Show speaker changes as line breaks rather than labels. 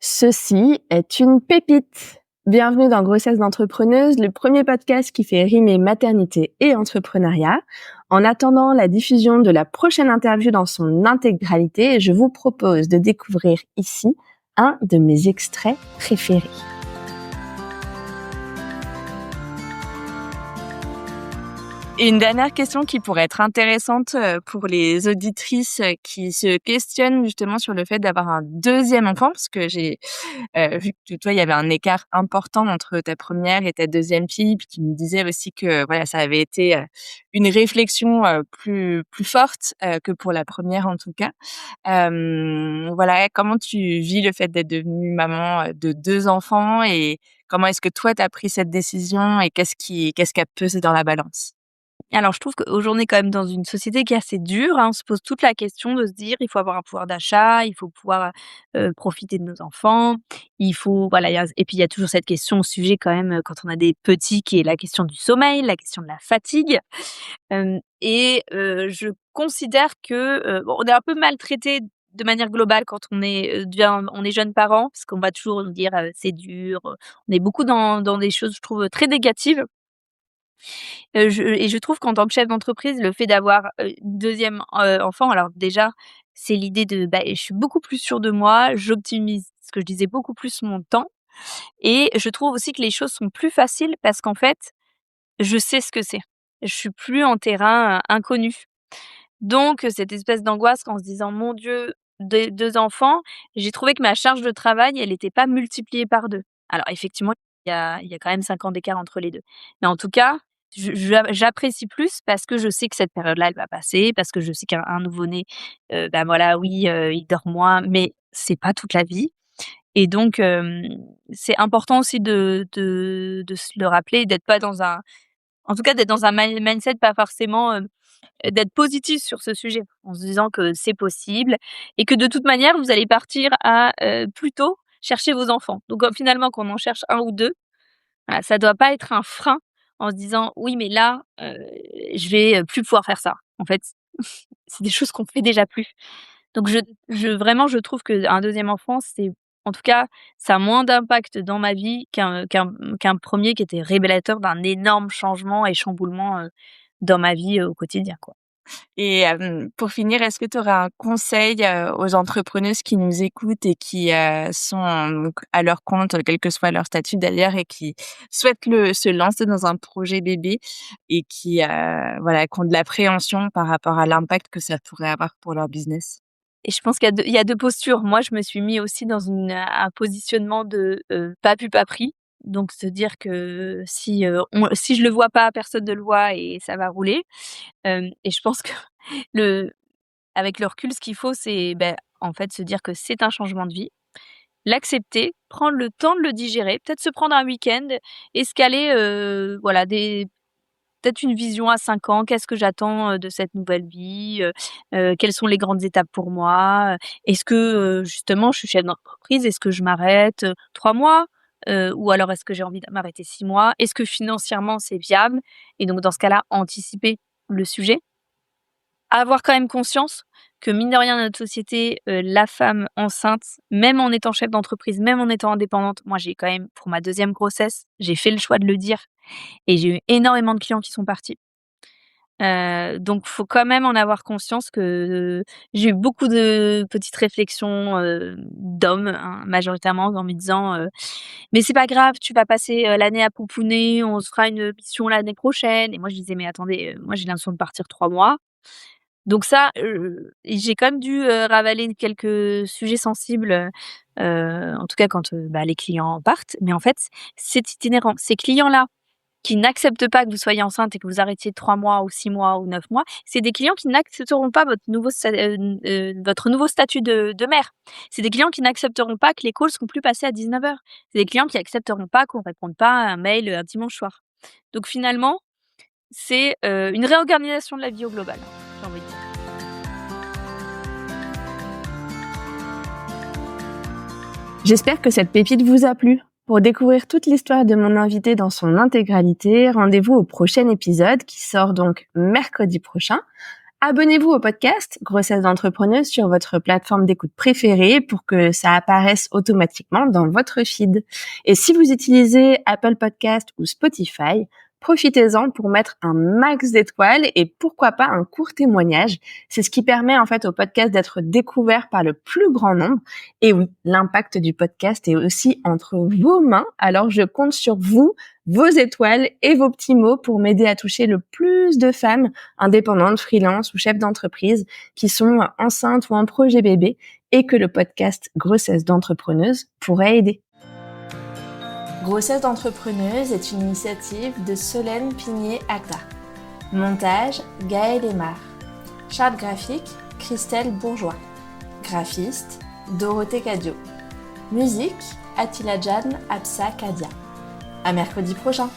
Ceci est une pépite. Bienvenue dans Grossesse d'entrepreneuse, le premier podcast qui fait rimer maternité et entrepreneuriat. En attendant la diffusion de la prochaine interview dans son intégralité, je vous propose de découvrir ici un de mes extraits préférés. Et une dernière question qui pourrait être intéressante pour les auditrices qui se questionnent justement sur le fait d'avoir un deuxième enfant, parce que j'ai vu que toi, il y avait un écart important entre ta première et ta deuxième fille, puis qui me disait aussi que voilà, ça avait été une réflexion plus forte que pour la première en tout cas. Voilà, comment tu vis le fait d'être devenue maman de 2 enfants et comment est-ce que toi, tu as pris cette décision et qu'est-ce qui a pesé dans la balance?
Alors, je trouve qu'aujourd'hui, on est quand même dans une société qui est assez dure, hein. On se pose toute la question de se dire: «Il faut avoir un pouvoir d'achat, il faut pouvoir, profiter de nos enfants, il faut» voilà, et puis il y a toujours cette question au sujet quand même, quand on a des petits, qui est la question du sommeil, la question de la fatigue. Je considère que, bon, on est un peu maltraité de manière globale quand on est jeune parent, parce qu'on va toujours nous dire, «C'est dur», on est beaucoup dans des choses, je trouve, très négatives. Je trouve qu'en tant que chef d'entreprise, le fait d'avoir, une 2e, enfant, alors déjà, c'est l'idée de, je suis beaucoup plus sûre de moi, j'optimise, ce que je disais, beaucoup plus mon temps, et je trouve aussi que les choses sont plus faciles parce qu'en fait, je sais ce que c'est. Je suis plus en terrain, inconnu. Donc cette espèce d'angoisse en se disant: «Mon Dieu, 2 enfants», j'ai trouvé que ma charge de travail, elle était pas multipliée par 2. Alors effectivement, il y a quand même 5 ans d'écart entre les 2. Mais en tout cas, j'apprécie plus parce que je sais que cette période-là, elle va passer, parce que je sais qu'un nouveau-né, voilà, oui, il dort moins, mais c'est pas toute la vie, et donc c'est important aussi de se le rappeler, d'être pas dans un en tout cas, d'être dans un mindset pas forcément, d'être positif sur ce sujet, en se disant que c'est possible et que de toute manière, vous allez partir à, plus tôt chercher vos enfants. Donc finalement, qu'on en cherche un ou 2, voilà, ça doit pas être un frein en se disant: «Oui, mais là, je vais, plus pouvoir faire ça». En fait, c'est des choses qu'on fait déjà plus. Donc vraiment, je trouve qu'un deuxième enfant, c'est en tout cas, ça a moins d'impact dans ma vie qu'un 1er qui était révélateur d'un énorme changement et chamboulement, dans ma vie, au quotidien, quoi.
Et pour finir, est-ce que tu aurais un conseil, aux entrepreneuses qui nous écoutent et qui, sont donc à leur compte, quel que soit leur statut d'ailleurs et qui souhaitent se lancer dans un projet bébé et qui, voilà, qui ont de l'appréhension par rapport à l'impact que ça pourrait avoir pour leur business?
Et je pense qu'il y a deux postures. Moi, je me suis mis aussi dans un positionnement de, pas vu, pas pris. Donc se dire que si je le vois pas, personne ne le voit et ça va rouler. Et je pense que le avec le recul, ce qu'il faut, c'est, en fait, se dire que c'est un changement de vie, l'accepter, prendre le temps de le digérer, peut-être se prendre un week-end et se caler, voilà, des peut-être une vision à 5 ans. Qu'est-ce que j'attends, de cette nouvelle vie? Quelles sont les grandes étapes pour moi? Est-ce que, justement, je suis chef d'entreprise? Est-ce que je m'arrête, 3 mois? Ou alors est-ce que j'ai envie de m'arrêter 6 mois? Est-ce que financièrement c'est viable? Et donc dans ce cas-là, anticiper le sujet. Avoir quand même conscience que mine de rien dans notre société, la femme enceinte, même en étant chef d'entreprise, même en étant indépendante, moi j'ai quand même pour ma deuxième grossesse, j'ai fait le choix de le dire et j'ai eu énormément de clients qui sont partis. Donc faut quand même en avoir conscience que j'ai eu beaucoup de petites réflexions, d'hommes, hein, majoritairement, en me disant, «Mais c'est pas grave, tu vas passer, l'année à pouponner, on se fera une mission l'année prochaine», et moi je disais: «Mais attendez, moi j'ai l'intention de partir 3 mois». Donc ça, j'ai quand même dû, ravaler quelques sujets sensibles, en tout cas quand, les clients partent. Mais en fait, c'est itinérant. Ces clients-là qui n'acceptent pas que vous soyez enceinte et que vous arrêtiez 3 mois ou 6 mois ou 9 mois, c'est des clients qui n'accepteront pas votre nouveau statut de mère. C'est des clients qui n'accepteront pas que les calls seront plus passés à 19h. C'est des clients qui accepteront pas qu'on réponde pas à un mail, un dimanche soir. Donc finalement, c'est, une réorganisation de la vie au global, j'ai envie de dire.
J'espère que cette pépite vous a plu. Pour découvrir toute l'histoire de mon invité dans son intégralité, rendez-vous au prochain épisode qui sort donc mercredi prochain. Abonnez-vous au podcast Grossesse d'entrepreneuse sur votre plateforme d'écoute préférée pour que ça apparaisse automatiquement dans votre feed. Et si vous utilisez Apple Podcast ou Spotify, profitez-en pour mettre un max d'étoiles et pourquoi pas un court témoignage. C'est ce qui permet en fait au podcast d'être découvert par le plus grand nombre. Et oui, l'impact du podcast est aussi entre vos mains. Alors je compte sur vous, vos étoiles et vos petits mots pour m'aider à toucher le plus de femmes indépendantes, freelance ou chefs d'entreprise qui sont enceintes ou en projet bébé et que le podcast Grossesse d'entrepreneuse pourrait aider. Grossesse d'entrepreneuse est une initiative de Solène Pigné-Acta. Montage, Gaël Aymar. Charte graphique, Christelle Bourgeois. Graphiste, Dorothée Cadio. Musique, Attila Jan, Absa Kadia. À mercredi prochain.